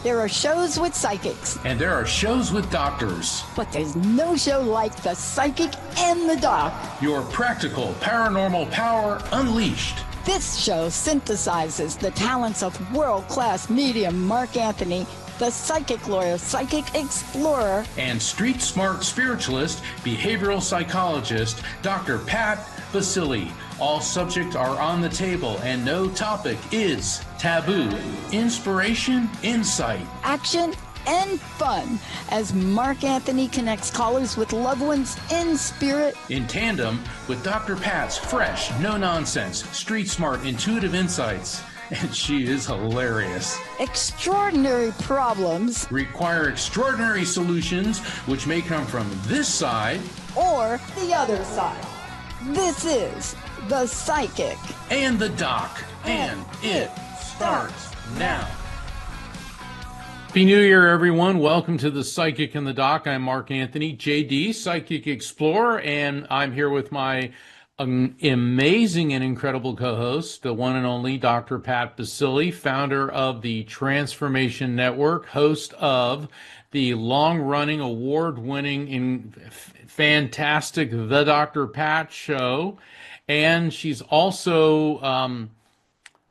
There are shows with psychics. And there are shows with doctors. But there's no show like The Psychic and the Doc. Your practical paranormal power unleashed. This show synthesizes the talents of world-class medium Mark Anthony, the psychic lawyer, psychic explorer, and street smart spiritualist, behavioral psychologist, Dr. Pat Baccili. All subjects are on the table and no topic is taboo. Inspiration, insight, action, and fun as Mark Anthony connects callers with loved ones in spirit. In tandem with Dr. Pat's fresh, no-nonsense, street smart, intuitive insights. And she is hilarious. Extraordinary problems require extraordinary solutions, which may come from this side or the other side. This is The Psychic and the Doc, and it starts now. Happy New Year, everyone. Welcome to The Psychic and the Doc. I'm Mark Anthony, JD, Psychic Explorer, and I'm here with my amazing and incredible co-host, the one and only Dr. Pat Baccili, founder of the Transformation Network, host of the long-running, award-winning, and fantastic The Dr. Pat Show, and she's also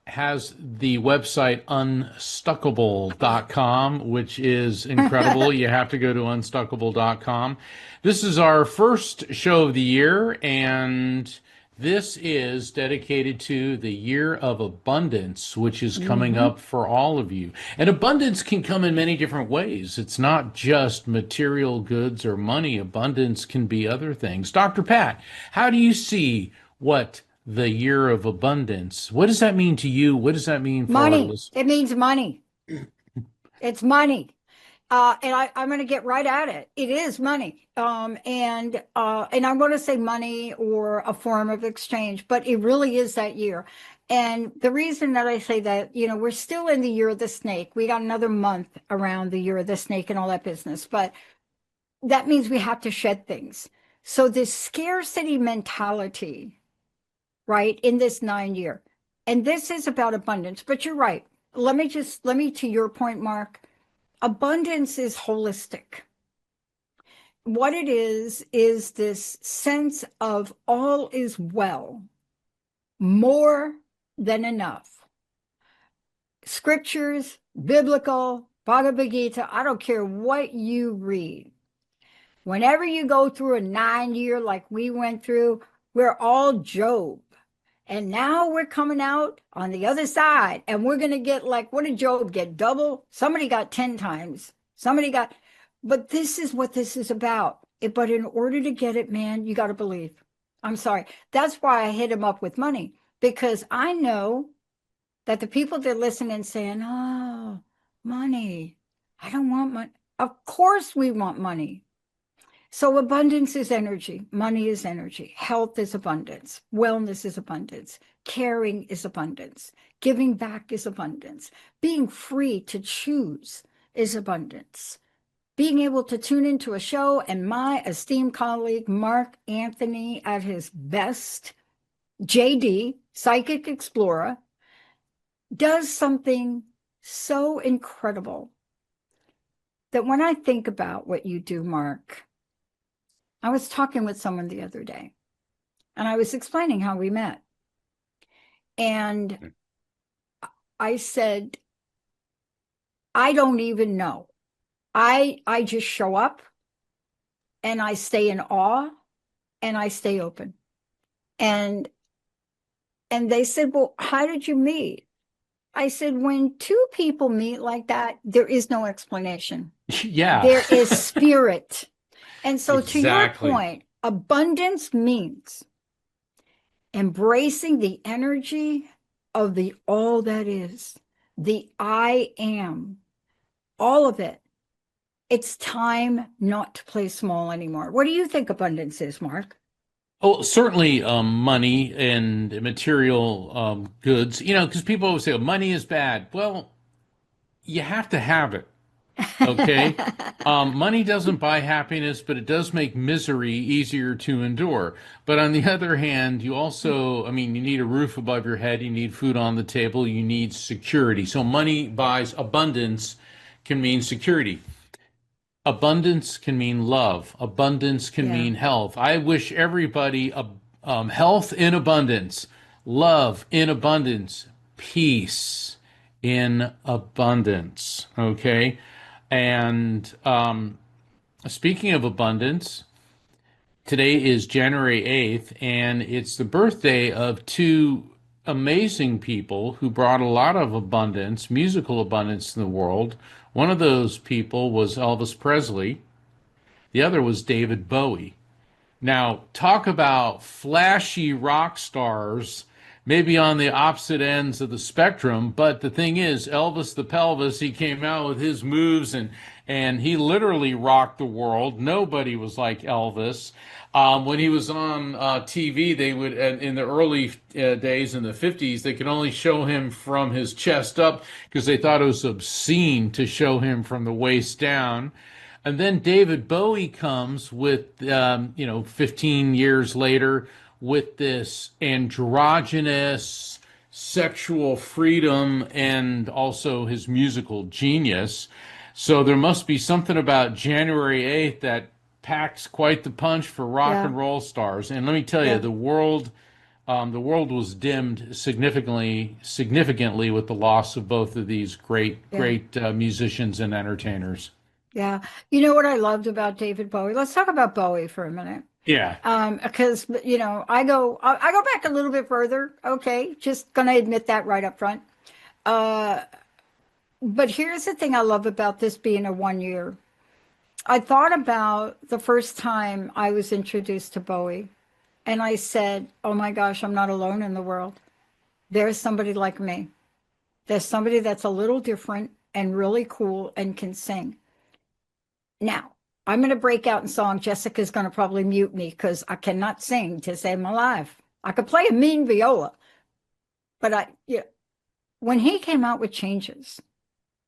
has the website unstuckable.com, which is incredible. You have to go to unstuckable.com. This is our first show of the year, and this is dedicated to the year of abundance, which is coming up for all of you. And abundance can come in many different ways. It's not just material goods or money. Abundance can be other things. Dr. Pat, how do you see what the year of abundance, what does that mean to you? What does that mean for money? Our listeners? It means money. It's money. And I'm going to get right at it. It is money. And I'm going to say money or a form of exchange, but it really is that year. And the reason that I say that, we're still in the year of the snake. We got another month around the year of the snake and all that business, but that means we have to shed things. So this scarcity mentality, right, in this 9 year, and this is about abundance, but you're right. Let me to your point, Mark, abundance is holistic. What it is this sense of all is well, more than enough. Scriptures, biblical, Bhagavad Gita, I don't care what you read. Whenever you go through a 9 year like we went through, we're all Job. And now we're coming out on the other side and we're going to get like, what did Job get? Double? Somebody got 10 times. But this is what this is about. But in order to get it, man, you got to believe. I'm sorry. That's why I hit him up with money, because I know that the people that listen and saying, oh, money, I don't want money. Of course we want money. So abundance is energy. Money is energy. Health is abundance. Wellness is abundance. Caring is abundance. Giving back is abundance. Being free to choose is abundance. Being able to tune into a show and my esteemed colleague, Mark Anthony at his best, JD, Psychic Explorer, does something so incredible that when I think about what you do, Mark, I was talking with someone the other day, and I was explaining how we met. And I said, I don't even know. I just show up, and I stay in awe, and I stay open. And they said, well, how did you meet? I said, when two people meet like that, there is no explanation. Yeah. There is spirit. And so Exactly. To your point, abundance means embracing the energy of the all that is, the I am, all of it. It's time not to play small anymore. What do you think abundance is, Mark? Oh, certainly money and material goods, because people always say, oh, money is bad. Well, you have to have it. Okay. Money doesn't buy happiness, but it does make misery easier to endure. But on the other hand, you also, you need a roof above your head, you need food on the table, you need security. So money buys abundance can mean security. Abundance can mean love. Abundance can Yeah. mean health. I wish everybody health in abundance, love in abundance, peace in abundance. Okay. And speaking of abundance, today is January 8th, and it's the birthday of two amazing people who brought a lot of abundance, musical abundance, in the world. One of those people was Elvis Presley, the other was David Bowie. Now, talk about flashy rock stars, maybe on the opposite ends of the spectrum. But the thing is, Elvis the Pelvis, he came out with his moves and he literally rocked the world. Nobody was like Elvis. When he was on TV, they would, in the early days in the 50s, they could only show him from his chest up because they thought it was obscene to show him from the waist down. And then David Bowie comes with, 15 years later with this androgynous sexual freedom and also his musical genius. So there must be something about January 8th that packs quite the punch for rock Yeah. and roll stars. And let me tell you, Yeah. the world was dimmed significantly with the loss of both of these Yeah. great musicians and entertainers. Yeah. You know what I loved about David Bowie? Let's talk about Bowie for a minute. Yeah. Because I go back a little bit further. Okay, just gonna admit that right up front. Uh, but here's the thing I love about this being a 1 year. I thought about the first time I was introduced to Bowie, and I said, "Oh my gosh, I'm not alone in the world. There's somebody like me. There's somebody that's a little different and really cool and can sing." Now, I'm going to break out in song. Jessica's going to probably mute me because I cannot sing to save my life. I could play a mean viola, but when he came out with Changes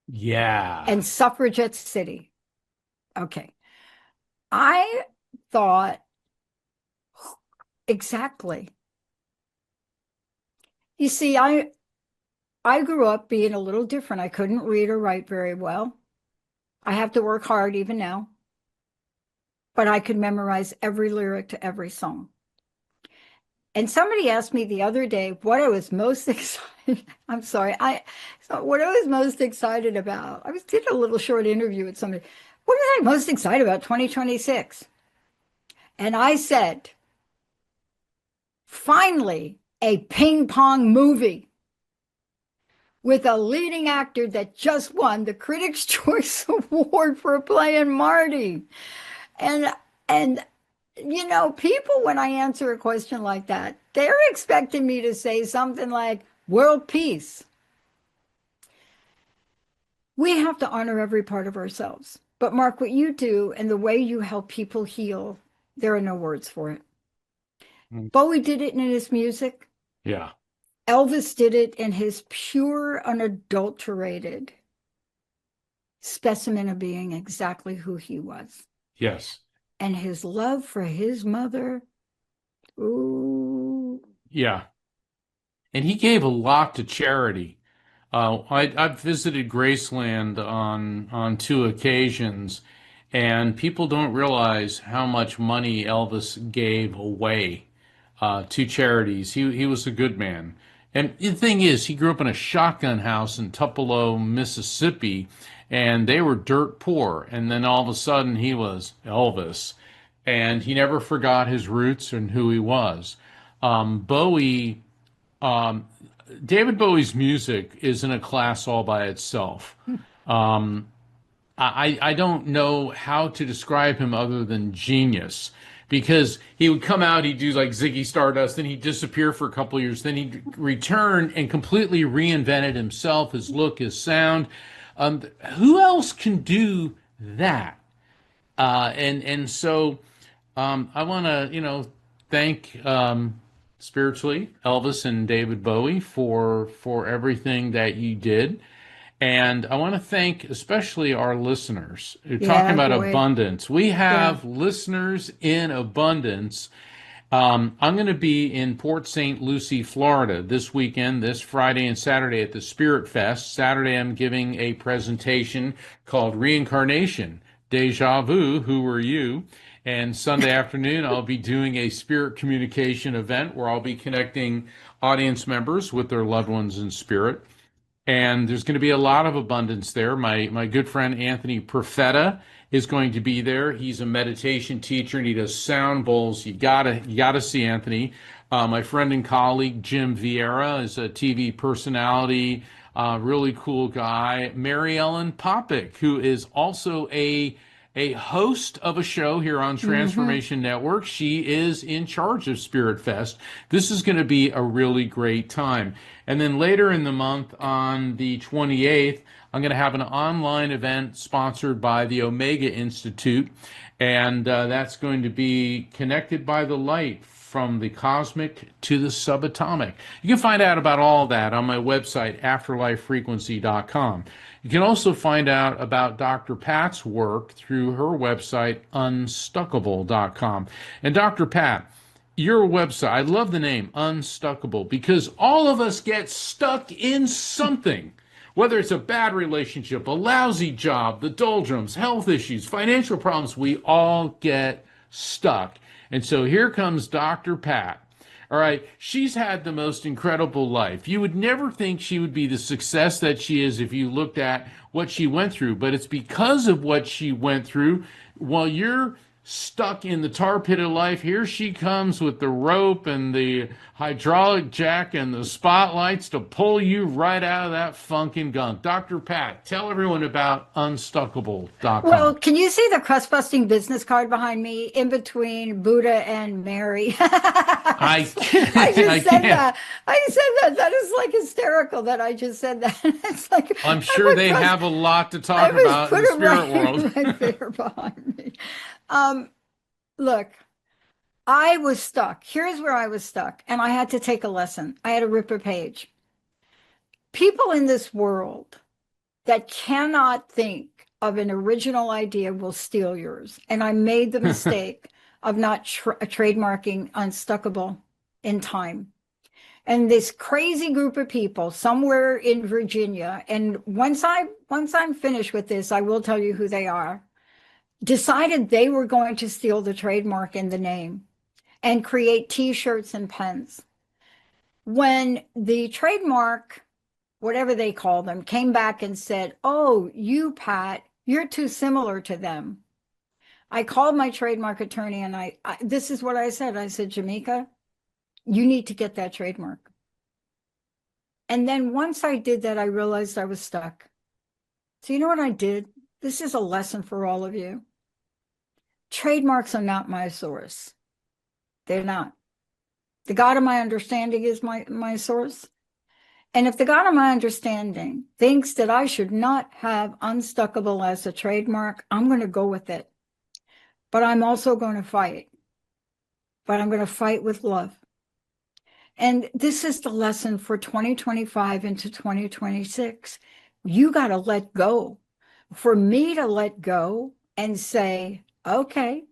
Yeah. and Suffragette City, okay, I thought exactly. You see, I grew up being a little different. I couldn't read or write very well. I have to work hard even now, but I could memorize every lyric to every song. And somebody asked me the other day what I was most excited. I'm sorry. What I was most excited about. Did a little short interview with somebody. What was I most excited about 2026? And I said, finally, a ping pong movie with a leading actor that just won the Critics' Choice Award for playing Marty. And people, when I answer a question like that, they're expecting me to say something like world peace. We have to honor every part of ourselves. But Mark, what you do and the way you help people heal, there are no words for it. Mm. Bowie did it in his music. Yeah. Elvis did it in his pure, unadulterated specimen of being exactly who he was. Yes. And his love for his mother. Ooh. Yeah. And he gave a lot to charity. I've visited Graceland on two occasions, and people don't realize how much money Elvis gave away to charities. He was a good man. And the thing is, he grew up in a shotgun house in Tupelo, Mississippi, and they were dirt poor. And then all of a sudden, he was Elvis, and he never forgot his roots and who he was. Bowie. Um, David Bowie's music is in a class all by itself. Um, I don't know how to describe him other than genius because he would come out, he'd do like Ziggy Stardust, then he'd disappear for a couple of years, then he'd return and completely reinvented himself, his look, his sound. Who else can do that? And so I want to, thank spiritually Elvis and David Bowie for everything that you did. And I want to thank especially our listeners. We're talking Yeah, about boy. abundance. We Yeah. have listeners in abundance. I'm going to be in Port St. Lucie, Florida this weekend, this Friday and Saturday at the Spirit Fest. Saturday, I'm giving a presentation called Reincarnation, Deja Vu, Who Are You? And Sunday afternoon, I'll be doing a spirit communication event where I'll be connecting audience members with their loved ones in spirit. And there's going to be a lot of abundance there. My good friend Anthony Profeta is going to be there. He's a meditation teacher and he does sound bowls. You gotta see Anthony. My friend and colleague Jim Vieira is a TV personality, really cool guy. Mary Ellen Popick, who is also a host of a show here on Transformation Network. She is in charge of Spirit Fest. This is going to be a really great time. And then later in the month, on the 28th, I'm going to have an online event sponsored by the Omega Institute. And that's going to be Connected by the Light, from the cosmic to the subatomic. You can find out about all that on my website, afterlifefrequency.com. You can also find out about Dr. Pat's work through her website, unstuckable.com. And Dr. Pat, your website, I love the name, Unstuckable, because all of us get stuck in something. Whether it's a bad relationship, a lousy job, the doldrums, health issues, financial problems, we all get stuck. And so here comes Dr. Pat. All right, she's had the most incredible life. You would never think she would be the success that she is if you looked at what she went through, but it's because of what she went through. While you're stuck in the tar pit of life, here she comes with the rope and the hydraulic jack and the spotlights to pull you right out of that funk and gunk. Dr. Pat, tell everyone about unstuckable.com. Well, can you see the crust-busting business card behind me in between Buddha and Mary? I can't. I just said that. I said that. That is like hysterical that I just said that. It's like I'm sure they have a lot to talk about in the spirit world. Right there behind me. Look, I was stuck. Here's where I was stuck, and I had to take a lesson. I had to rip a page. People in this world that cannot think of an original idea will steal yours. And I made the mistake of not trademarking Unstuckable in time. And this crazy group of people somewhere in Virginia, and once I'm finished with this, I will tell you who they are, decided they were going to steal the trademark in the name and create T-shirts and pens. When the trademark, whatever they call them, came back and said, "Oh, you, Pat, you're too similar to them," I called my trademark attorney and I this is what I said. I said, "Jamaica, you need to get that trademark." And then once I did that, I realized I was stuck. So you know what I did? This is a lesson for all of you. Trademarks are not my source. They're not. The God of my understanding is my source. And if the God of my understanding thinks that I should not have Unstuckable as a trademark, I'm going to go with it. But I'm also going to fight. But I'm going to fight with love. And this is the lesson for 2025 into 2026. You got to let go. For me to let go and say, okay,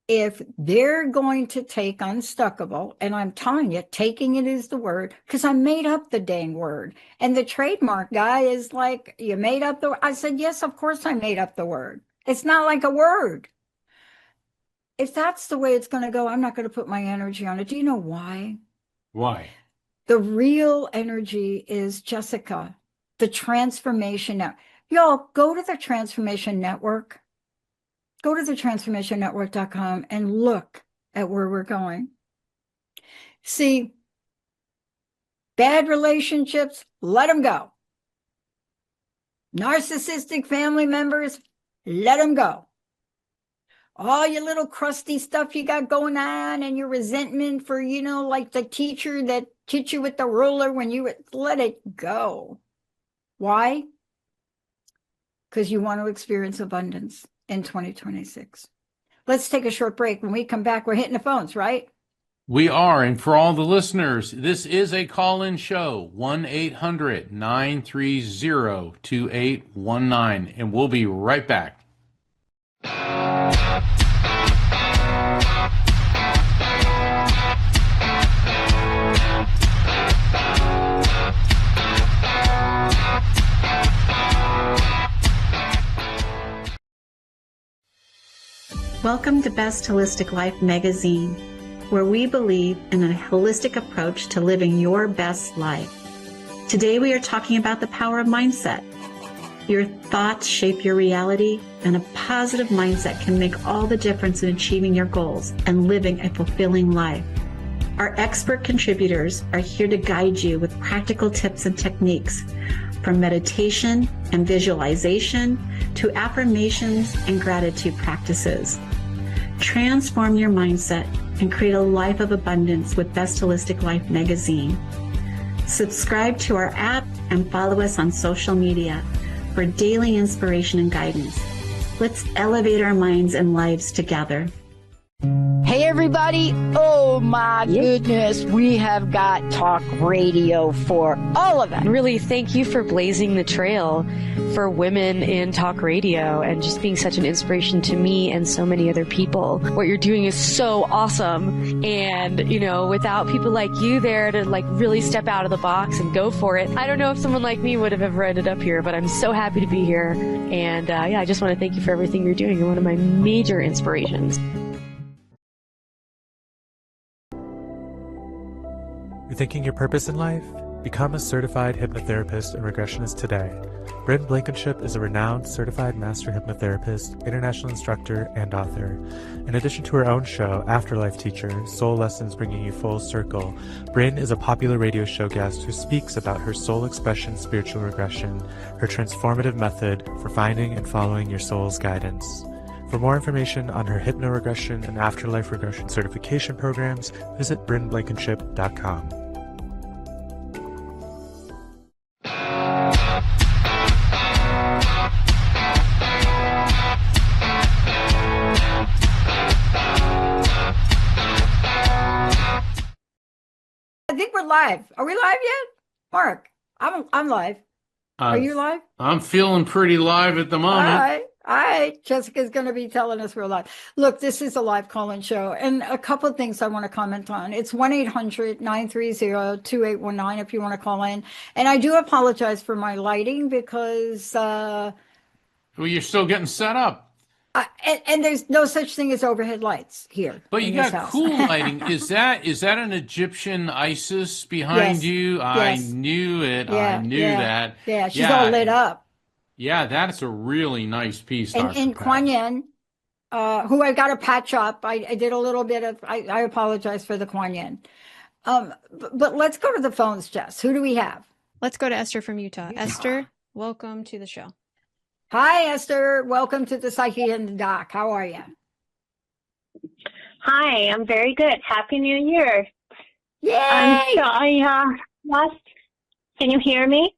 if they're going to take Unstuckable, and I'm telling you, taking it is the word, because I made up the dang word. And the trademark guy is like, "You made up the word?" I said, "Yes, of course I made up the word. It's not like a word." If that's the way it's going to go, I'm not going to put my energy on it. Do you know why? Why? The real energy is Jessica, the Transformation Network. Y'all, go to the Transformation Network. Go to thetransformationnetwork.com and look at where we're going. See, bad relationships, let them go. Narcissistic family members, let them go. All your little crusty stuff you got going on and your resentment for, like the teacher that hit you with the ruler when you let it go. Why? Because you want to experience abundance in 2026. Let's take a short break. When we come back, we're hitting the phones, right? We are. And for all the listeners, this is a call-in show, 1-800-930-2819. And we'll be right back. Welcome to Best Holistic Life magazine, where we believe in a holistic approach to living your best life. Today we are talking about the power of mindset. Your thoughts shape your reality, and a positive mindset can make all the difference in achieving your goals and living a fulfilling life. Our expert contributors are here to guide you with practical tips and techniques, from meditation and visualization to affirmations and gratitude practices. Transform your mindset and create a life of abundance with Best Holistic Life magazine. Subscribe to our app and follow us on social media for daily inspiration and guidance. Let's elevate our minds and lives together. Hey, everybody. Oh, my goodness. We have got talk radio for all of it. Really, thank you for blazing the trail for women in talk radio and just being such an inspiration to me and so many other people. What you're doing is so awesome. And, you know, without people like you there to like really step out of the box and go for it, I don't know if someone like me would have ever ended up here, but I'm so happy to be here. And yeah, I just want to thank you for everything you're doing. You're one of my major inspirations. You're thinking your purpose in life? Become a certified hypnotherapist and regressionist today. Bryn Blankenship is a renowned certified master hypnotherapist, international instructor, and author. In addition to her own show, Afterlife Teacher, Soul Lessons Bringing You Full Circle, Bryn is a popular radio show guest who speaks about her soul expression spiritual regression, her transformative method for finding and following your soul's guidance. For more information on her hypnoregression and afterlife regression certification programs, visit brynblankenship.com. I think we're live. Are we live yet? Mark, I'm live. Are you live? I'm feeling pretty live at the moment. All right. Jessica's going to be telling us we're live. Look, this is a live call-in show, and a couple of things I want to comment on. It's 1-800-930-2819 if you want to call in. And I do apologize for my lighting because Well, you're still getting set up. and there's no such thing as overhead lights here. But you got cool lighting. Is that an Egyptian Isis behind you? I knew it. I knew that. Yeah, she's all lit up. Yeah, that's a really nice piece. And Kuan Yin, who I got to patch up. I did a little bit of, I apologize for the Kuan Yin. But let's go to the phones, Jess. Who do we have? Let's go to Esther from Utah. Esther, welcome to the show. Hi, Esther. Welcome to the Psyche and the Doc. How are you? Hi, I'm very good. Happy New Year. Yay! So I lost. Can you hear me?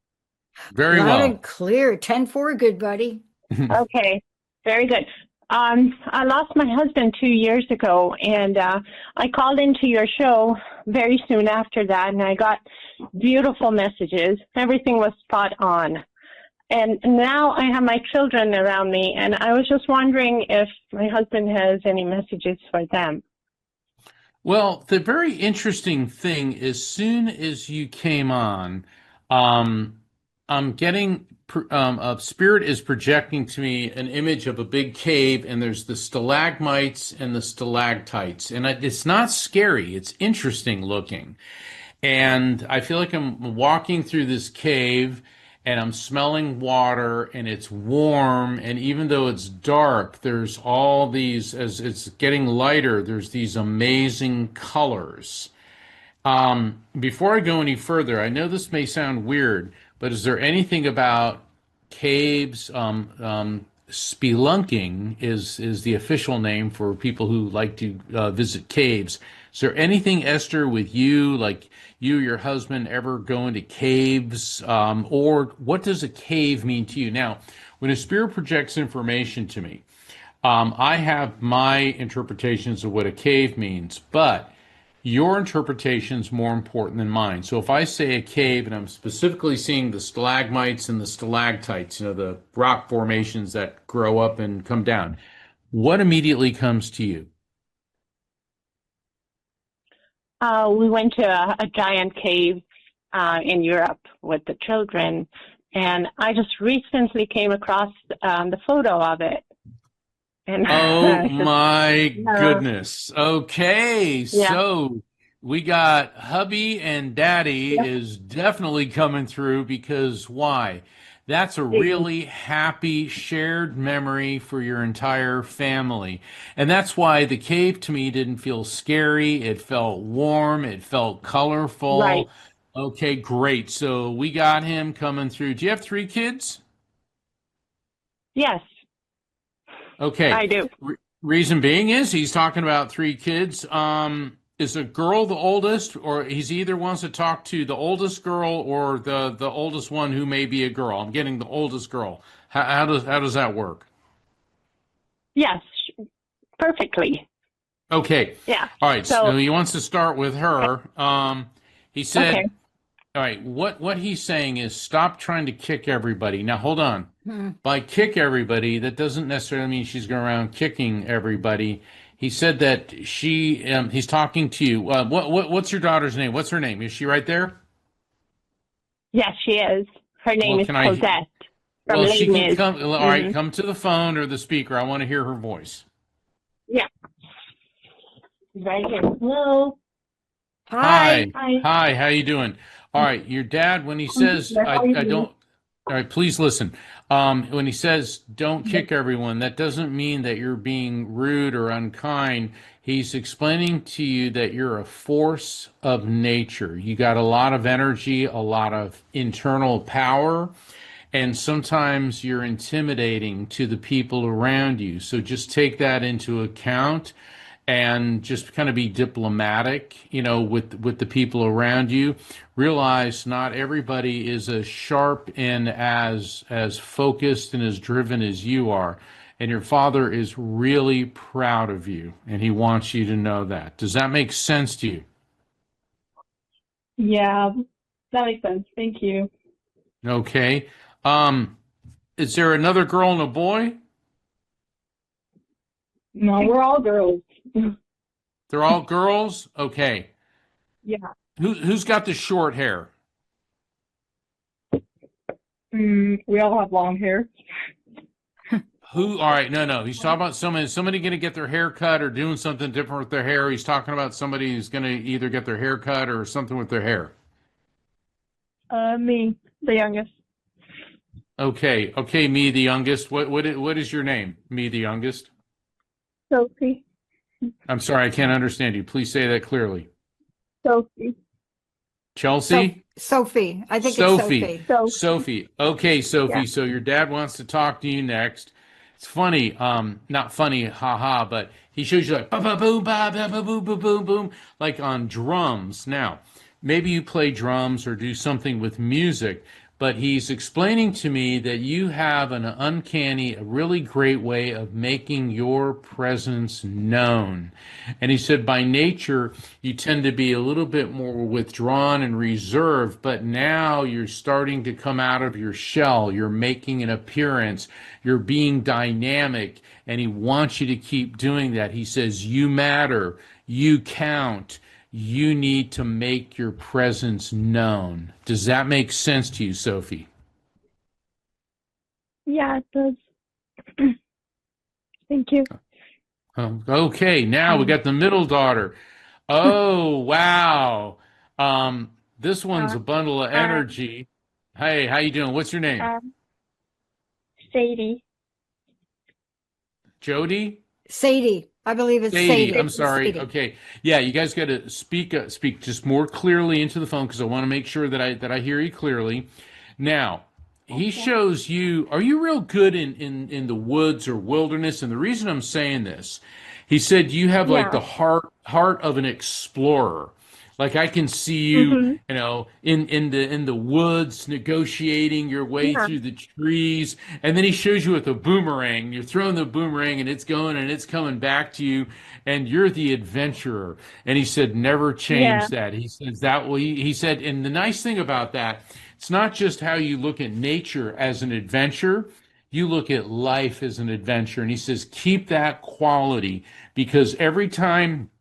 Very Loud well. and clear. 10-4, good buddy. Okay, very good. I lost my husband 2 years ago, and I called into your show very soon after that, and I got beautiful messages. Everything was spot on. And now I have my children around me, and I was just wondering if my husband has any messages for them. Well, the very interesting thing, as soon as you came on, I'm getting a spirit is projecting to me an image of a big cave, and there's the stalagmites and the stalactites, and it's not scary. It's interesting looking, and I feel like I'm walking through this cave, and I'm smelling water, and it's warm, and even though it's dark, there's all these, as it's getting lighter, there's these amazing colors. Before I go any further, I know this may sound weird, but is there anything about caves? Spelunking is the official name for people who like to visit caves. Is there anything, Esther, with you, like you or your husband, ever go into caves? Or what does a cave mean to you? Now, when a spirit projects information to me, I have my interpretations of what a cave means, but your interpretation's more important than mine. So if I say a cave and I'm specifically seeing the stalagmites and the stalactites, you know, the rock formations that grow up and come down, what immediately comes to you? We went to a giant cave in Europe with the children, and I just recently came across the photo of it. And Oh I said, my no. goodness. Okay, Yeah. so we got hubby and daddy Yep. is definitely coming through because why? That's a See. really happy shared memory for your entire family. And that's why the cave to me didn't feel scary. It felt warm. It felt Right. colorful. Okay, great. So we got him coming through. Do you have three kids? Yes, Okay. I do. Reason being is he's talking about three kids. Is a girl the oldest, or he's either wants to talk to the oldest girl or the oldest one who may be a girl. I'm getting the oldest girl. How does that work? Yes, perfectly. Okay. Yeah. All right. So So, he wants to start with her. He okay. said, all right, what he's saying is stop trying to kick everybody. Now hold on. By kick everybody, that doesn't necessarily mean she's going around kicking everybody. He said that he's talking to you. What's your daughter's name? What's her name? Is she right there? Yes, she is. Her name Well, is can I? Cosette from Well, she Les can Mis. come. All right, Hmm. come to the phone or the speaker. I want to hear her voice. Yeah. She's right here. Hello. Hi. Hi, Hi. hi. How you doing? All right, your dad when he says How are I you? don't. All right, please listen. When he says don't kick everyone, that doesn't mean that you're being rude or unkind. He's explaining to you that you're a force of nature. You got a lot of energy, a lot of internal power, and sometimes you're intimidating to the people around you. So just take that into account and just kind of be diplomatic, with the people around you. Realize not everybody is as sharp and as focused and as driven as you are. And your father is really proud of you, and he wants you to know that. Does that make sense to you? Yeah, that makes sense. Thank you. Okay. Um, is there another girl and a boy? No, we're all girls. They're all girls? Okay. Yeah. Who's got the short hair? We all have long hair. Who? All right, no. He's talking about somebody going to get their hair cut or doing something different with their hair. He's talking about somebody who's going to either get their hair cut or something with their hair. Me, the youngest. Okay, me the youngest. What is your name? Me the youngest. Sophie. I'm sorry, I can't understand you. Please say that clearly. Sophie. Chelsea? Sophie. I think it's Sophie. Sophie. Sophie. Okay, Yeah. Sophie. So your dad wants to talk to you next. It's funny, not funny, haha, but he shows you like ba ba boom ba ba ba boom boom boom boom, like on drums. Now, maybe you play drums or do something with music, but he's explaining to me that you have an uncanny, a really great way of making your presence known. And he said, by nature, you tend to be a little bit more withdrawn and reserved, but now you're starting to come out of your shell. You're making an appearance. You're being dynamic, and he wants you to keep doing that. He says, you matter. You count. You need to make your presence known. Does that make sense to you, Sophie? Yeah, it does. Thank you. Okay, now we got the middle daughter. Oh, wow. This one's a bundle of energy. Hey, how you doing? What's your name? Sadie. Jody? Sadie. I believe it's Sadie, Sadie. I'm sorry. Sadie. Okay. Yeah, you guys got to speak just more clearly into the phone because I want to make sure that I hear you clearly. Now, he shows you, are you real good in the woods or wilderness? And the reason I'm saying this, he said you have like Yeah. the heart of an explorer. Like I can see you, Mm-hmm. in the woods negotiating your way Yeah. through the trees, and then he shows you with a boomerang. You're throwing the boomerang, and it's going and it's coming back to you, and you're the adventurer. And he said, never Yeah. change that. He says that way. He said, and the nice thing about that, it's not just how you look at nature as an adventure. You look at life as an adventure. And he says, keep that quality because every time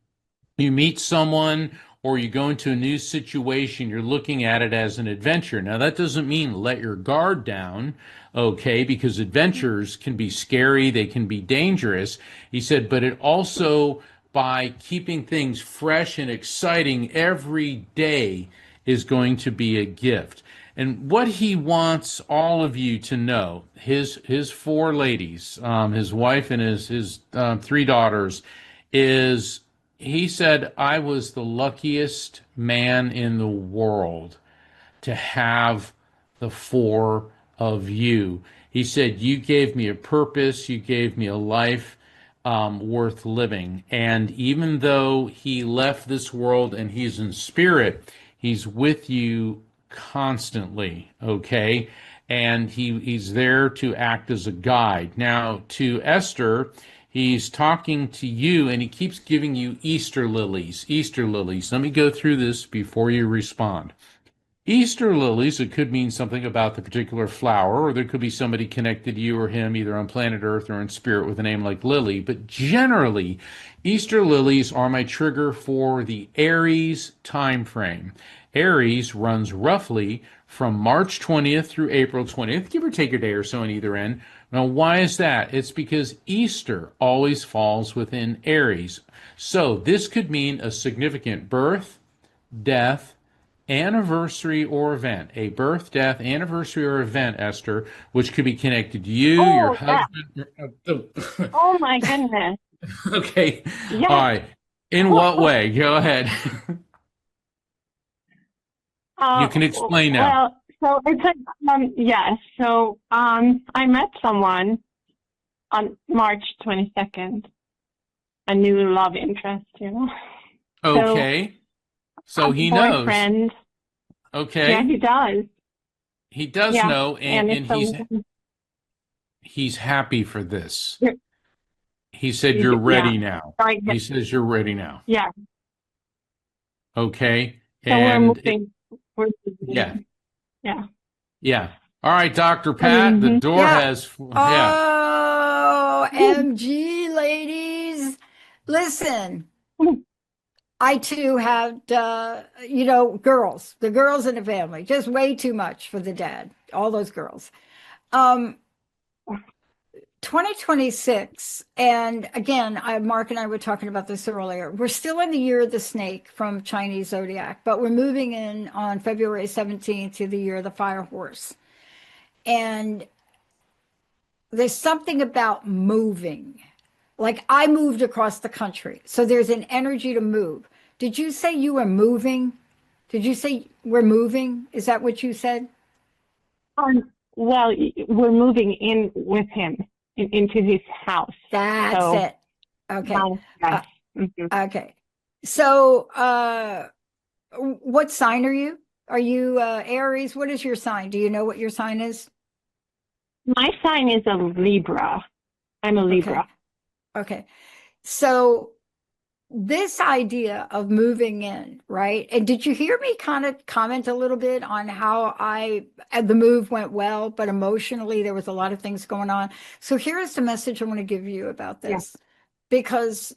you meet someone or you go into a new situation, you're looking at it as an adventure. Now, that doesn't mean let your guard down. okay, because adventures can be scary, they can be dangerous. He said, but it also, by keeping things fresh and exciting every day, is going to be a gift. And what he wants all of you to know, his four ladies, his wife and his three daughters, is he said, I was the luckiest man in the world to have the four of you. He said, you gave me a purpose, you gave me a life worth living. And even though he left this world and he's in spirit, he's with you constantly, okay? And he's there to act as a guide. Now, to Esther, he's talking to you and he keeps giving you Easter lilies. Easter lilies. Let me go through this before you respond. Easter lilies, it could mean something about the particular flower, or there could be somebody connected to you or him, either on planet Earth or in spirit with a name like Lily. But generally, Easter lilies are my trigger for the Aries time frame. Aries runs roughly from March 20th through April 20th, give or take a day or so on either end. Now, why is that? It's because Easter always falls within Aries. So this could mean a significant birth, death, anniversary or event, a birth, death, anniversary or event, Esther, which could be connected to you, your yeah. husband. Oh my goodness. Okay. Yes. All right. In what way? Go ahead. You can explain now. Well, so it's yes. So I met someone on March 22nd, a new love interest, Okay. So he knows. Boyfriend. Okay. Yeah, he does. He does Yeah. know, and it's he's happy for this. Yeah. He said you're ready Yeah. now. Right. He says you're ready now. Yeah. Okay. So we're And moving. We're moving. yeah. Yeah. Yeah. All right, Dr. Pat, the door Yeah. has yeah. Oh, MG, ladies. Listen, I too had, girls, the girls in the family, just way too much for the dad, all those girls. 2026, and again, Mark and I were talking about this earlier. We're still in the year of the snake from Chinese zodiac, but we're moving in on February 17th to the year of the fire horse. And there's something about moving. Like I moved across the country, so there's an energy to move. Did you say you were moving? Did you say we're moving? Is that what you said? Well, we're moving in with him into his house. That's it. Okay. Yes. Okay. So, what sign are you? Are you Aries? What is your sign? Do you know what your sign is? My sign is a Libra. I'm a Libra. Okay. So this idea of moving in, right? And did you hear me kind of comment a little bit on how the move went well, but emotionally there was a lot of things going on. So here is the message I want to give you about this, because,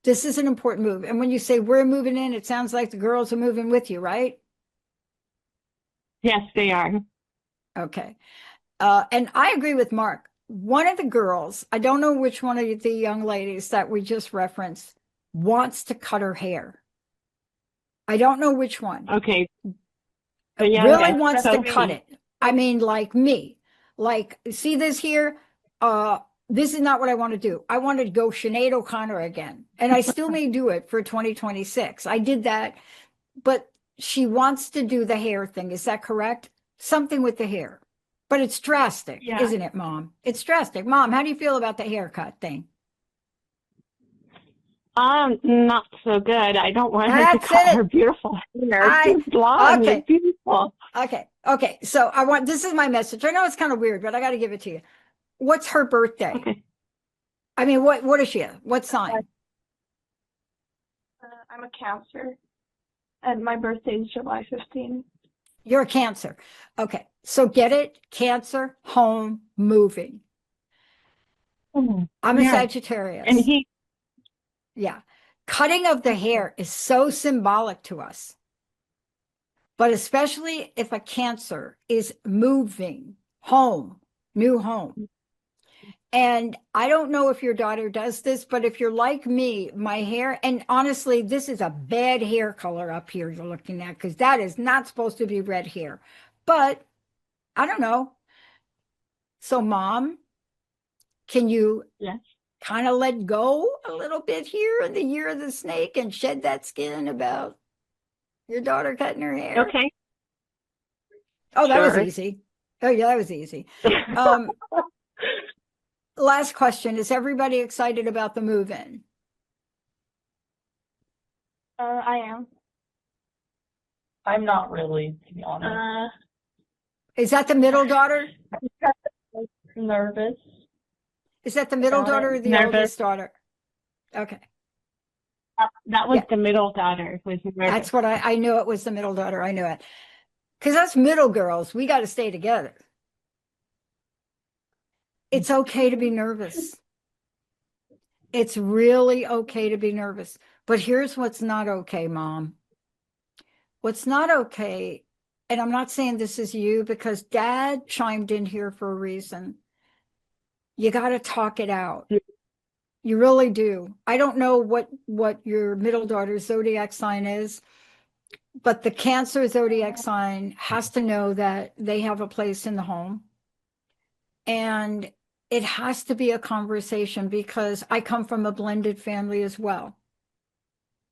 this is an important move. And when you say we're moving in, it sounds like the girls are moving with you, right? Yes, they are. Okay. And I agree with Mark. One of the girls, I don't know which one of the young ladies that we just referenced, wants to cut her hair. I don't know which one. Okay. Really wants to cut it. I mean, like me. Like, see this here? This is not what I want to do. I want to go Sinead O'Connor again. And I still may do it for 2026. I did that. But she wants to do the hair thing. Is that correct? Something with the hair. But it's drastic, isn't it, Mom? It's drastic. Mom, how do you feel about the haircut thing? Not so good. I don't want her to cut her beautiful hair. She's blonde. Okay. It's beautiful. Okay. So this is my message. I know it's kind of weird, but I got to give it to you. What's her birthday? Okay. I mean, what is she? What sign? I'm a Cancer, and my birthday is July 15th. You're a Cancer. Okay. So get it? Cancer, home, moving. I'm a Sagittarius. And cutting of the hair is so symbolic to us. But especially if a Cancer is moving, home, new home. And I don't know if your daughter does this, but if you're like me, my hair, and honestly, this is a bad hair color up here you're looking at, because that is not supposed to be red hair. But I don't know. So, Mom, can you Yes. kind of let go a little bit here in the year of the snake and shed that skin about your daughter cutting her hair? Okay. Oh, that was Sure. easy. Oh, yeah, that was easy. Last question. Is everybody excited about the move-in? I am. I'm not really, to be honest. Is that the middle daughter? Nervous. Is that the middle About daughter it. or the Nervous. oldest daughter? Okay. That was Yeah. the middle daughter. Was nervous. That's what I knew it was the middle daughter. I knew it. Because us middle girls, we got to stay together. It's okay to be nervous. It's really okay to be nervous. But here's what's not okay, Mom. What's not okay, and I'm not saying this is you because Dad chimed in here for a reason. You got to talk it out. You really do. I don't know what your middle daughter's zodiac sign is, but the Cancer zodiac sign has to know that they have a place in the home. And it has to be a conversation because I come from a blended family as well.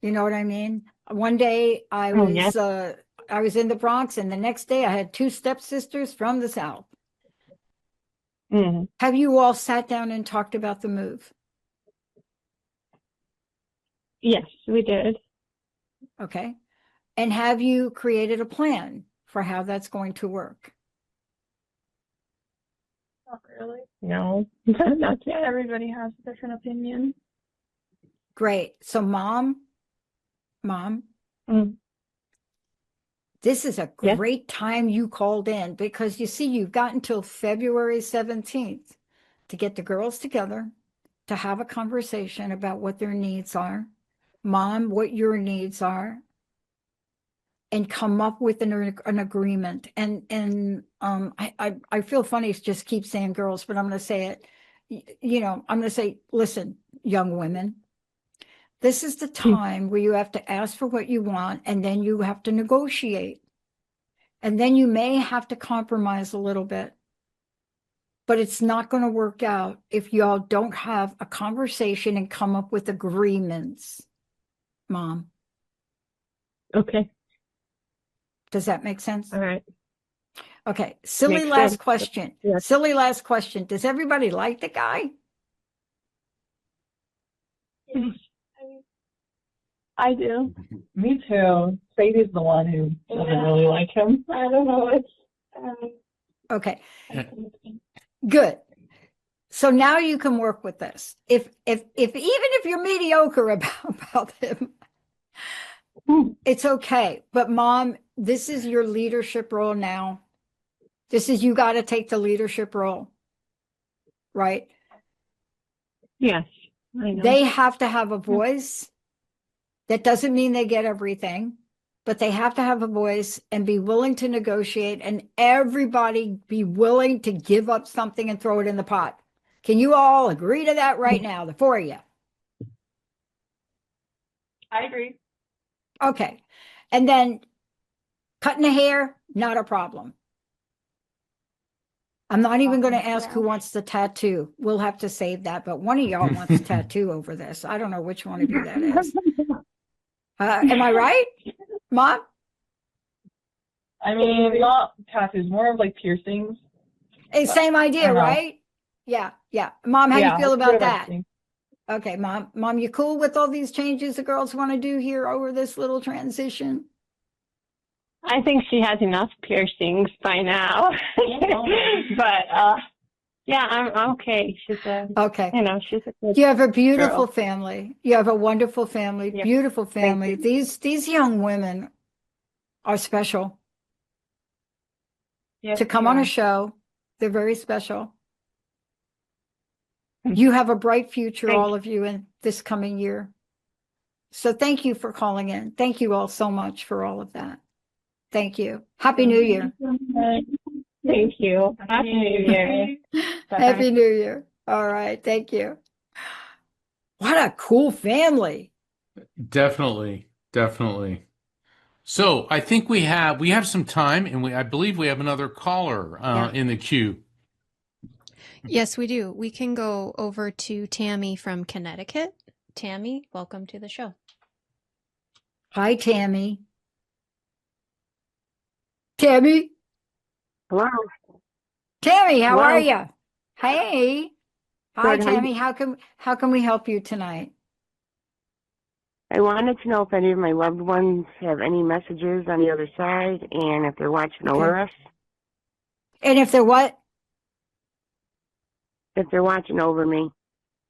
You know what I mean? One day I was in the Bronx, and the next day I had 2 stepsisters from the South. Mm. Have you all sat down and talked about the move? Yes, we did. Okay. And have you created a plan for how that's going to work? Not really. No, not yet. Everybody has a different opinion. Great. So Mom, Mm. this is a Yes. great time you called in because you see, you've got until February 17th to get the girls together, to have a conversation about what their needs are. Mom, what your needs are, and come up with an agreement. And I feel funny to just keep saying girls, but I'm going to say it. I'm going to say, listen, young women, this is the time where you have to ask for what you want, and then you have to negotiate. And then you may have to compromise a little bit. But it's not going to work out if y'all don't have a conversation and come up with agreements, Mom. Okay. Does that make sense? All right. Okay. Silly Makes last sense. question. Yes. Silly last question. Does everybody like the guy? I do. Me too. Sadie's the one who doesn't really like him. I don't know. It's Okay. Good. So now you can work with this. If even if you're mediocre about him, it's okay. But Mom, this is your leadership role now. This is, you got to take the leadership role, right? Yes, I know. They have to have a voice. That doesn't mean they get everything, but they have to have a voice and be willing to negotiate, and everybody be willing to give up something and throw it in the pot. Can you all agree to that right now, the 4 of you? I agree. Okay. And then cutting the hair, not a problem. I'm not even going to ask who wants the tattoo. We'll have to save that, but one of y'all wants a tattoo over this. I don't know which one of you that is. Am I right, Mom? I mean, not tattoos, more of like piercings. Hey, same idea, right? Yeah. Mom, how do you feel about that? Okay, Mom, you cool with all these changes the girls want to do here over this little transition? I think she has enough piercings by now. But yeah, I'm okay. She's okay. She's a good You have a beautiful girl. family. You have a wonderful family, Yeah. beautiful family. Thank These young women are special. Yes, To come they on a are. show, they're very special. You have a bright future, Thank all of you, in this coming year. So thank you for calling in. Thank you all so much for all of that. Thank you. Happy New Year. Thank you. Happy New Year. Happy New Year. All right. Thank you. What a cool family. Definitely, definitely. So I think we have some time, and I believe we have another caller in the queue. Yes, we do. We can go over to Tammy from Connecticut. Tammy, welcome to the show. Hi, Tammy. Tammy? Hello. Tammy, how Hello. are you? Hey. Hi, Good. Tammy. How can we help you tonight? I wanted to know if any of my loved ones have any messages on the other side, and if they're watching over us. And if they're what? If they're watching over me.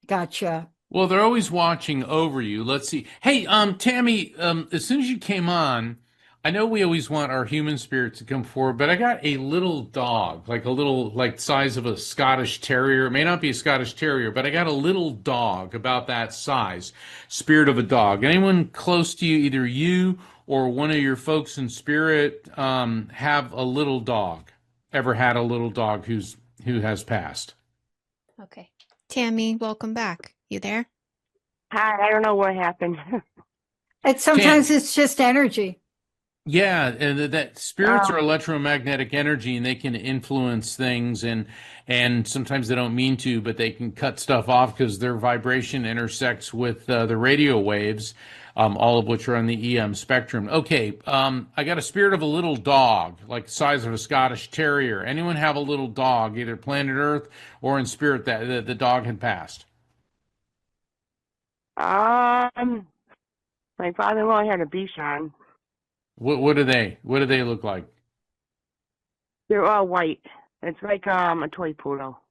Gotcha. Well, they're always watching over you. Let's see. Hey, Tammy, as soon as you came on, I know we always want our human spirits to come forward, but I got a little dog, like a little, like size of a Scottish Terrier. It may not be a Scottish Terrier, but I got a little dog about that size, spirit of a dog. Anyone close to you, either you or one of your folks in spirit, have a little dog? Ever had a little dog who has passed? Okay. Tammy, welcome back. You there? Hi, I don't know what happened. Sometimes it's just energy. Yeah, and that spirits are electromagnetic energy, and they can influence things, and sometimes they don't mean to, but they can cut stuff off because their vibration intersects with the radio waves, all of which are on the EM spectrum. Okay, I got a spirit of a little dog, like the size of a Scottish Terrier. Anyone have a little dog, either planet Earth or in spirit, that the dog had passed? My father-in-law had a Bichon. What do they look like? They're all white. It's like a toy poodle.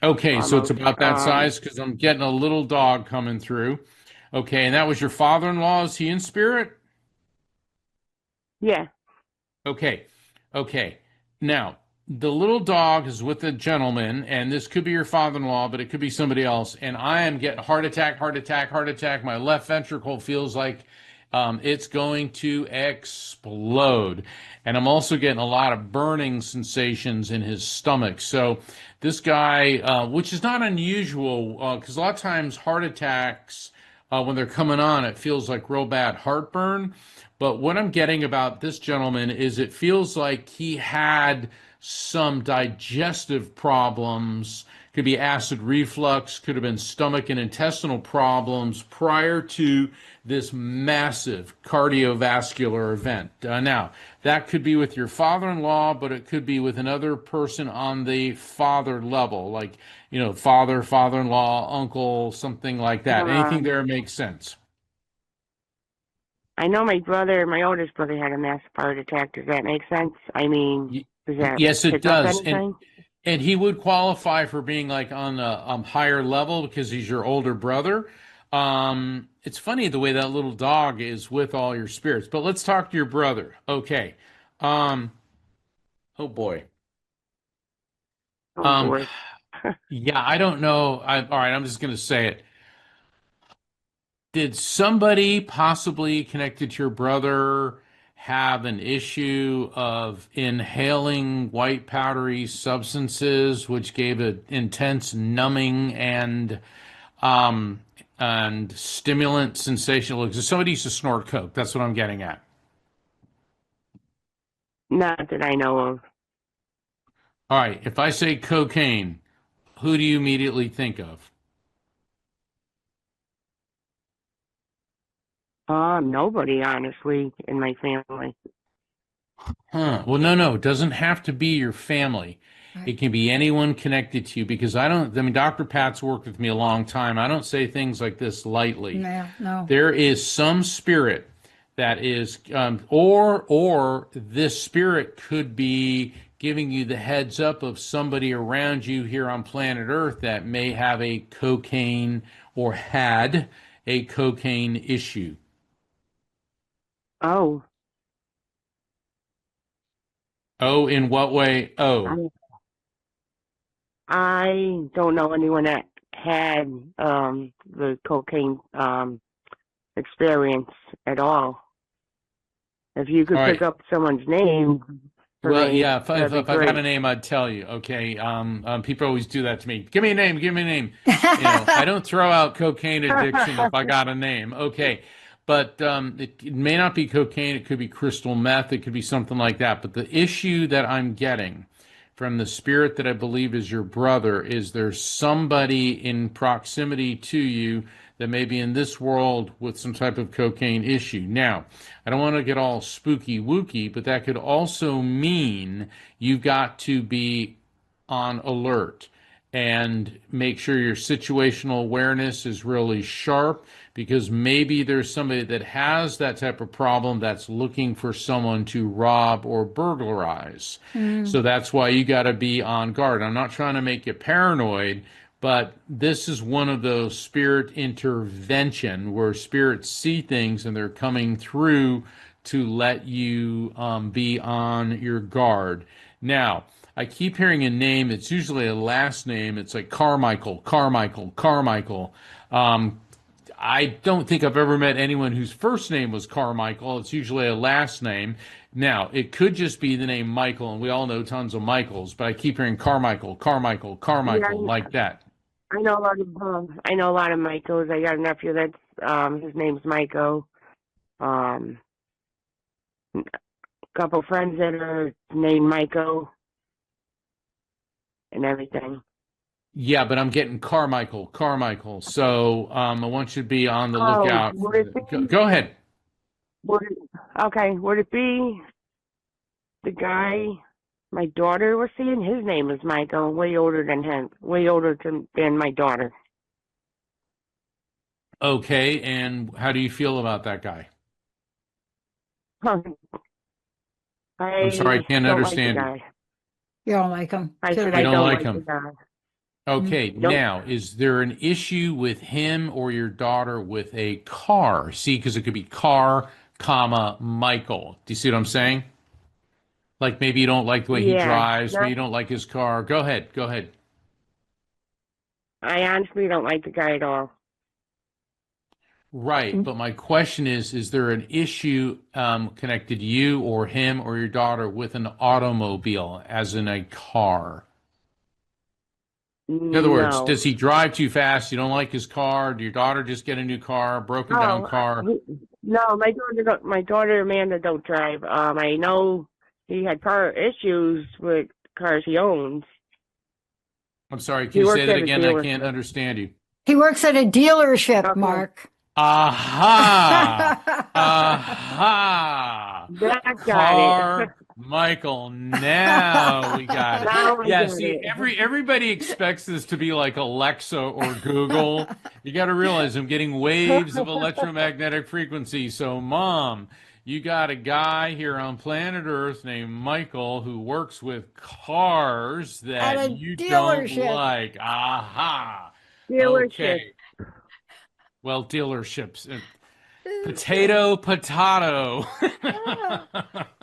Okay, so it's about that size, because I'm getting a little dog coming through. Okay, and that was your father-in-law. Is he in spirit? Yeah. Okay. Now, the little dog is with a gentleman, and this could be your father-in-law, but it could be somebody else. And I am getting heart attack. My left ventricle feels like it's going to explode. And I'm also getting a lot of burning sensations in his stomach. So this guy, which is not unusual, because a lot of times heart attacks, when they're coming on, it feels like real bad heartburn. But what I'm getting about this gentleman is it feels like he had some digestive problems. Could be acid reflux, could have been stomach and intestinal problems prior to this massive cardiovascular event. Now, that could be with your father-in-law, but it could be with another person on the father level, like, father, father-in-law, uncle, something like that. Anything there makes sense? I know my oldest brother had a massive heart attack. Does that make sense? I mean, does that Yes, it pick up does. anything? And he would qualify for being like on a higher level because he's your older brother. It's funny the way that little dog is with all your spirits. But let's talk to your brother. Okay. Oh boy. Oh boy. Yeah, I don't know. All right, I'm just going to say it. Did somebody possibly connected to your brother have an issue of inhaling white powdery substances, which gave an intense numbing and stimulant sensation? Look, somebody used to snort coke. That's what I'm getting at. Not that I know of. All right, if I say cocaine, who do you immediately think of? Nobody, honestly, in my family. Huh. Well, no. It doesn't have to be your family. It can be anyone connected to you, because I mean, Dr. Pat's worked with me a long time. I don't say things like this lightly. No. There is some spirit that is, or this spirit could be giving you the heads up of somebody around you here on planet Earth that may have a cocaine or had a cocaine issue. Oh. Oh, in what way? Oh. I don't know anyone that had the cocaine experience at all. If you could pick up someone's name, for Well, me. yeah, That'd be if I got a great. name, I'd tell you. Okay. People always do that to me. Give me a name, give me a name. I don't throw out cocaine addiction if I got a name. Okay. But it may not be cocaine, it could be crystal meth, it could be something like that. But the issue that I'm getting from the spirit that I believe is your brother is there's somebody in proximity to you that may be in this world with some type of cocaine issue. Now, I don't want to get all spooky wooky, but that could also mean you've got to be on alert and make sure your situational awareness is really sharp because maybe there's somebody that has that type of problem that's looking for someone to rob or burglarize. So that's why you got to be on guard. I'm not trying to make you paranoid, but this is one of those spirit intervention where spirits see things and they're coming through to let you be on your guard. Now, I keep hearing a name. It's usually a last name. It's like Carmichael, Carmichael, Carmichael. I don't think I've ever met anyone whose first name was Carmichael. It's usually a last name. Now, it could just be the name Michael, and we all know tons of Michaels, but I keep hearing Carmichael, Carmichael, Yeah, Carmichael, like that. I know a lot of Michaels. I got a nephew that's his name's Michael. A couple friends that are named Michael and everything. Yeah, but I'm getting Carmichael, Carmichael. So I want you to be on the Oh, lookout. would it be? Go ahead. Okay, would it be the guy my daughter was seeing? His name is Michael, way older than him, than my daughter. Okay, and how do you feel about that guy? I'm sorry, I I can't don't like the understand you. guy. You don't like him. I said You I don't don't like like the him. guy. Okay, Nope. now, is there an issue with him or your daughter with a car? See, because it could be car, comma, Michael. Do you see what I'm saying? Like maybe you don't like the way he Yeah, drives, maybe not, you don't like his car. Go ahead, go ahead. I honestly don't like the guy at all. Right, but my question is there an issue connected to you or him or your daughter with an automobile, as in a car? In other words, No. does he drive too fast? You don't like his car? Did your daughter just get a new car, broken down Oh, car? no, my daughter Amanda don't drive. I know he had car issues with cars he owns. I'm sorry, can He you say works that at a again? I can't dealership. understand you. He works at a dealership, Okay. Mark. Aha! Aha! That got it. Michael, now we got it. Now I Yeah, get see, it. everybody expects this to be like Alexa or Google. You got to realize I'm getting waves of electromagnetic frequency. So, Mom, you got a guy here on planet Earth named Michael who works with cars At that a you don't dealership. like. Aha! Dealership. Okay. Well, dealerships. Potato, potato.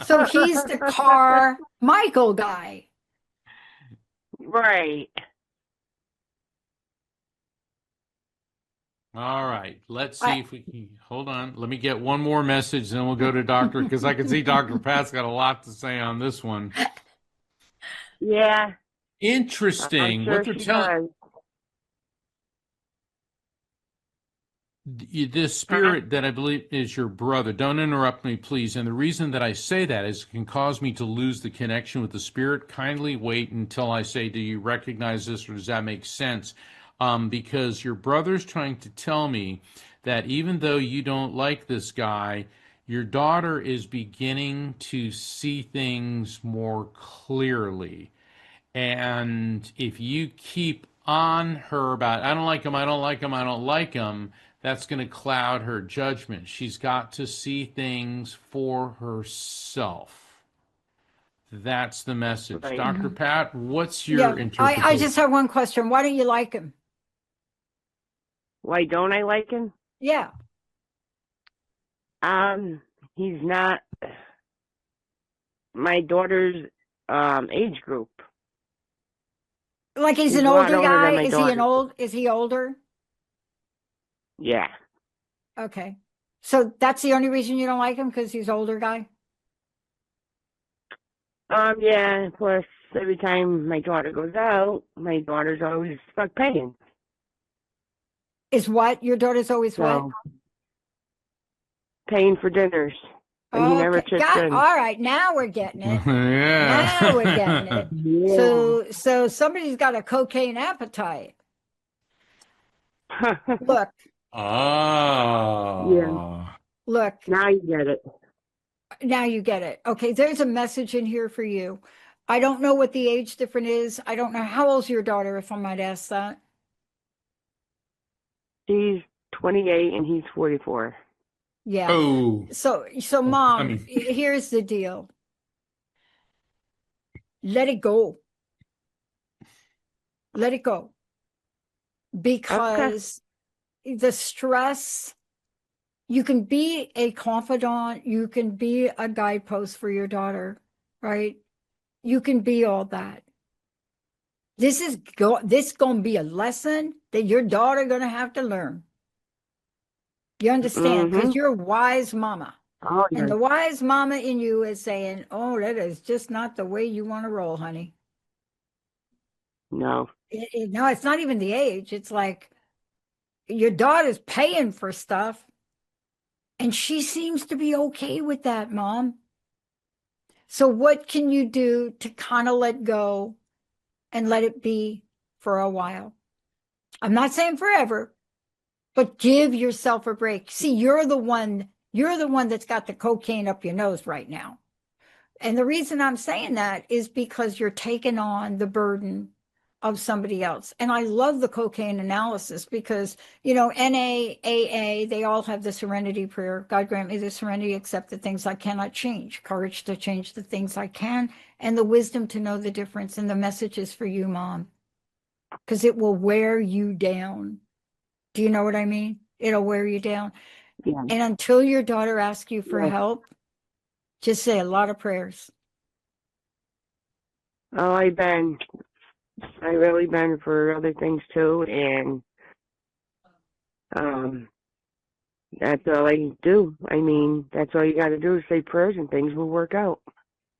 So he's the car Michael guy. Right. All right. Let's see if we can. Hold on. Let me get one more message, then we'll go to Doctor, because I can see Dr. Pat's got a lot to say on this one. Yeah. Interesting. I'm sure What they're she telling. does. This spirit that I believe is your brother, don't interrupt me, please. And the reason that I say that is it can cause me to lose the connection with the spirit. Kindly wait until I say, do you recognize this or does that make sense? Because your brother's trying to tell me that even though you don't like this guy, your daughter is beginning to see things more clearly. And if you keep on her about, I don't like him, I don't like him, I don't like him, that's going to cloud her judgment. She's got to see things for herself. That's the message. Right. Dr. Pat, what's your Yeah, interpretation? I just have one question. Why don't you like him? Why don't I like him? Yeah. He's not my daughter's age group. Like he's He's an a lot older older than guy? my daughter. Is he older? Yeah. Okay. So that's the only reason you don't like him, because he's older guy? Yeah, plus every time my daughter goes out, my daughter's always stuck paying. Is what? Your daughter's always what? So, paying for dinners. And he never Okay, chips in. all right, now we're getting it. Yeah. Now we're getting it. Yeah. So somebody's got a cocaine appetite. Look, Oh. Yeah. look, Now you get it. now you get it. Okay, there's a message in here for you. I don't know what the age difference is. I don't know. How old's your daughter, if I might ask that? She's 28 and he's 44. Yeah. Oh. So I mom, mean, here's the deal. Let it go. Let it go. Because the stress, you can be a confidant, you can be a guidepost for your daughter, right? You can be all that. This gonna be a lesson that your daughter gonna have to learn. You understand? Because you're a wise mama. Oh, And the wise mama in you is saying, oh, that is just not the way you want to roll, honey. No. No, it's not even the age. It's like your daughter's paying for stuff, and she seems to be okay with that, Mom. So what can you do to kind of let go and let it be for a while? I'm not saying forever, but give yourself a break. See, you're the one that's got the cocaine up your nose right now. And the reason I'm saying that is because you're taking on the burden of somebody else. And I love the cocaine analysis because, NA, AA, they all have the serenity prayer. God grant me the serenity, accept the things I cannot change, courage to change the things I can, and the wisdom to know the difference. And the message is for you, Mom, because it will wear you down. Do you know what I mean? It'll wear you down. Yeah. And until your daughter asks you for help, just say a lot of prayers. Oh, I really been for other things too, and that's all I do. I mean, that's all you got to do is say prayers and things will work out.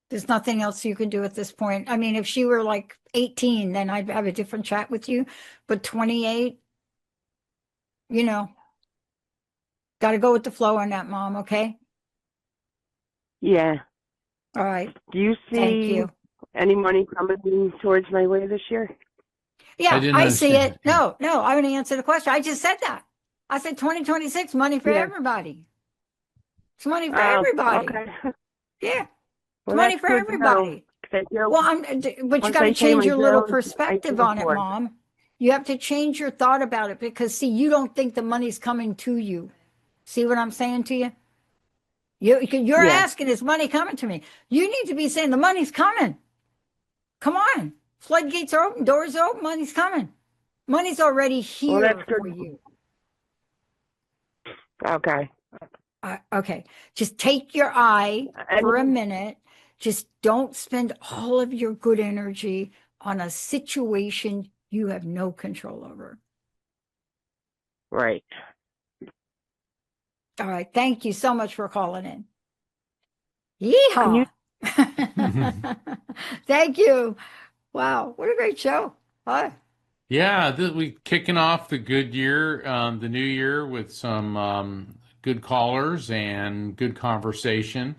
There's nothing else you can do at this point. I mean, if she were like 18, then I'd have a different chat with you. But 28, got to go with the flow on that, Mom, okay? Yeah. All right. Do you Thank see you. any money coming towards my way this year? Yeah, didn't I see understand. it. No, I'm going to answer the question. I just said that. I said 2026, money for everybody. It's money for everybody. Okay. Yeah. Well, It's money that's for good everybody. to know. Well, but you got to change your little perspective on it, Mom. You have to change your thought about it because, see, you don't think the money's coming to you. See what I'm saying to you? You're asking, is money coming to me? You need to be saying the money's coming. Come on. Floodgates are open, doors are open, money's coming. Money's already here for you. Okay. Okay. Just take your eye for a minute. Just don't spend all of your good energy on a situation you have no control over. Right. All right. Thank you so much for calling in. Yeehaw. Thank you. Wow. What a great show. Hi. Yeah, we kicking off the good year, the new year with some good callers and good conversation.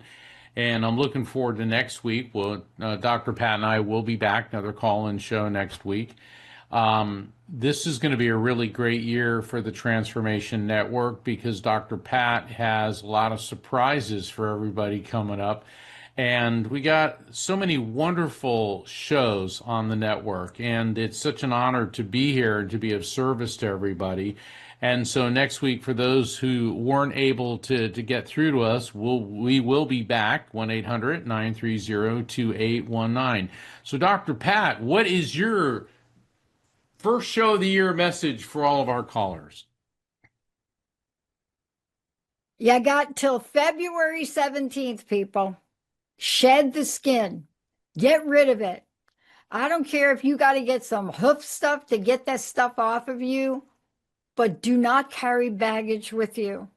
And I'm looking forward to next week. Well, Dr. Pat and I will be back, another call-in show next week. This is going to be a really great year for the Transformation Network because Dr. Pat has a lot of surprises for everybody coming up. And we got so many wonderful shows on the network, and it's such an honor to be here and to be of service to everybody. And so next week, for those who weren't able to get through to us, we will be back, 1-800-930-2819. So Dr. Pat, what is your first show of the year message for all of our callers? You got till February 17th, people. Shed the skin. Get rid of it. I don't care if you got to get some hoof stuff to get that stuff off of you, but do not carry baggage with you.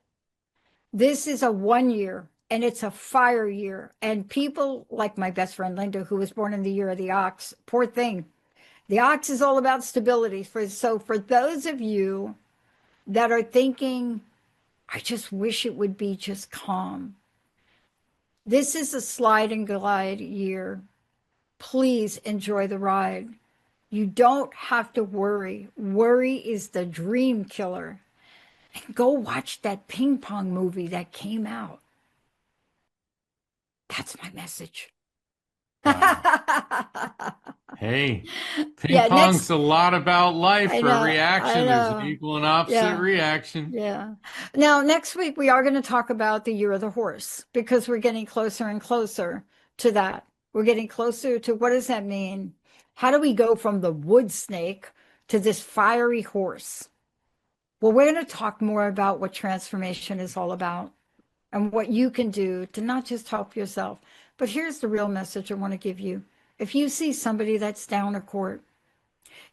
This is a 1 year. and it's a fire year. And people like my best friend Linda, who was born in the year of the ox, poor thing. The ox is all about stability. So for those of you that are thinking, I just wish it would be just calm. This is a slide and glide year. Please enjoy the ride. You don't have to worry. Worry is the dream killer. And go watch that ping pong movie that came out. That's my message. Wow. Hey, ping Yeah, pong's a lot about life. I For know, reaction, I there's an know. equal and opposite Yeah. reaction. Yeah. Now, next week, we are going to talk about the year of the horse because we're getting closer and closer to that. We're getting closer to what does that mean? How do we go from the wood snake to this fiery horse? Well, we're going to talk more about what transformation is all about and what you can do to not just help yourself. But here's the real message I want to give you. If you see somebody that's down a court,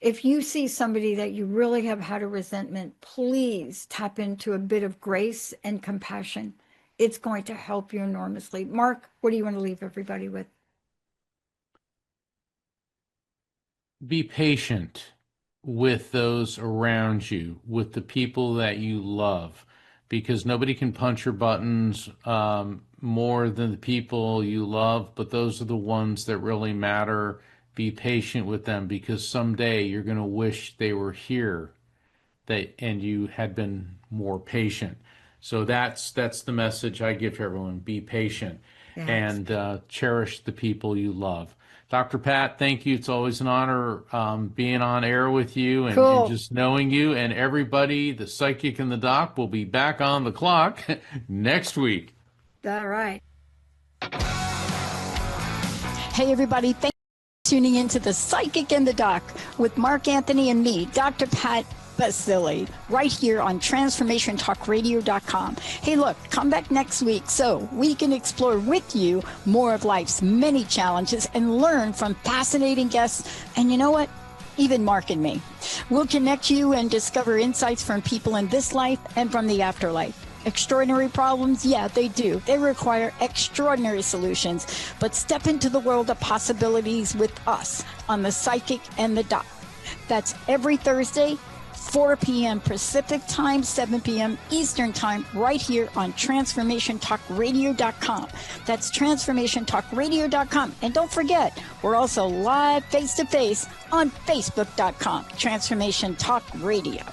if you see somebody that you really have had a resentment, please tap into a bit of grace and compassion. It's going to help you enormously. Mark, what do you want to leave everybody with? Be patient with those around you, with the people that you love, because nobody can punch your buttons more than the people you love, but those are the ones that really matter. Be patient with them because someday you're going to wish they were here and you had been more patient. So that's the message I give to everyone. Be patient and cherish the people you love. Dr. Pat, thank you. It's always an honor being on air with you and just knowing you. And everybody, the Psychic and the Doc will be back on the clock next week. All right. Hey, everybody. Thanks for tuning into the Psychic and the Doc with Mark Anthony and me, Dr. Pat Baccili, right here on TransformationTalkRadio.com. Hey, look, come back next week so we can explore with you more of life's many challenges and learn from fascinating guests. And you know what? Even Mark and me. We'll connect you and discover insights from people in this life and from the afterlife. Extraordinary problems? Yeah, they do. They require extraordinary solutions. But step into the world of possibilities with us on the Psychic and the Doc. That's every Thursday, 4 p.m. Pacific Time, 7 p.m. Eastern Time, right here on TransformationTalkRadio.com. That's TransformationTalkRadio.com. And don't forget, we're also live face-to-face on Facebook.com, Transformation Talk Radio.